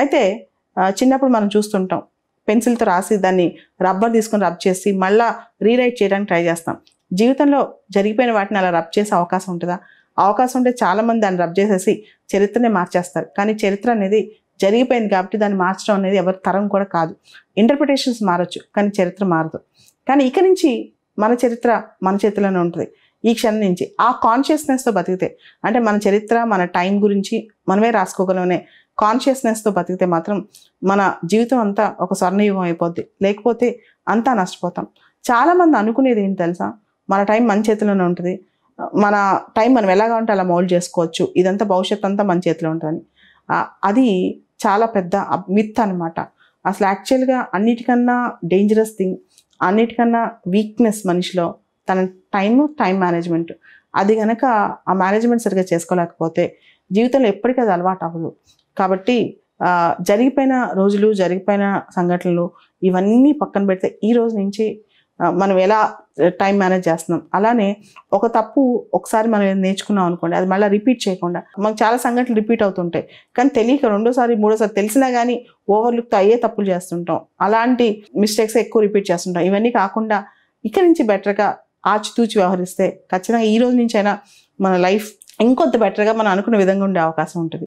అయితే చిన్నప్పుడు మనం చూస్తుంటాం, పెన్సిల్తో రాసి దాన్ని రబ్బర్ తీసుకొని రబ్ చేసి మళ్ళీ రీరైట్ చేయడానికి ట్రై చేస్తాం. జీవితంలో జరిగిపోయిన వాటిని అలా రబ్ చేసే అవకాశం ఉంటుందా? అవకాశం ఉంటే చాలామంది దాన్ని రబ్ చేసేసి చరిత్రనే మార్చేస్తారు. కానీ చరిత్ర అనేది జరిగిపోయింది కాబట్టి దాన్ని మార్చడం అనేది ఎవరి తరం కూడా కాదు. ఇంటర్ప్రిటేషన్స్ మారచ్చు, కానీ చరిత్ర మారదు. కానీ ఇక నుంచి మన చరిత్ర మన చేతిలోనే ఉంటుంది. ఈ క్షణం నుంచి ఆ కాన్షియస్నెస్తో బతికితే, అంటే మన చరిత్ర మన టైం గురించి మనమే రాసుకోగలమనే కాన్షియస్నెస్తో బతికితే మాత్రం మన జీవితం అంతా ఒక స్వర్ణయుగం అయిపోద్ది. లేకపోతే అంతా నష్టపోతాం. చాలామంది అనుకునేది ఏంటి తెలుసా, మన టైం మన చేతిలోనే ఉంటుంది, మన టైం మనం ఎలాగా ఉంటే అలా మౌల్డ్ చేసుకోవచ్చు, ఇదంతా భవిష్యత్తు అంతా మన చేతిలో ఉంటుందని. అది చాలా పెద్ద మిత్ అనమాట. అసలు యాక్చువల్గా అన్నిటికన్నా డేంజరస్ థింగ్, అన్నిటికన్నా వీక్నెస్ మనిషిలో తన టైం మేనేజ్మెంట్. అది కనుక ఆ మేనేజ్మెంట్ సరిగ్గా చేసుకోలేకపోతే జీవితంలో ఎప్పటికీ అది అలవాటు అవ్వదు. కాబట్టి జరిగిపోయిన రోజులు, జరిగిపోయిన సంఘటనలు ఇవన్నీ పక్కన పెడితే ఈ రోజు నుంచి మనం ఎలా టైం మేనేజ్ చేస్తున్నాం, అలానే ఒక తప్పు ఒకసారి మనం నేర్చుకున్నాం అనుకోండి, అది మళ్ళీ రిపీట్ చేయకుండా. మనకు చాలా సంఘటనలు రిపీట్ అవుతుంటాయి, కానీ తెలియక రెండోసారి మూడోసారి తెలిసినా కానీ ఓవర్లుక్తో అయ్యే తప్పులు చేస్తుంటాం. అలాంటి మిస్టేక్స్ ఎక్కువ రిపీట్ చేస్తుంటాం. ఇవన్నీ కాకుండా ఇక్కడి నుంచి బెటర్గా ఆచితూచి వ్యవహరిస్తే ఖచ్చితంగా ఈ రోజు నుంచి అయినా మన లైఫ్ ఇంకొంత బెటర్గా మనం అనుకున్న విధంగా ఉండే అవకాశం ఉంటుంది.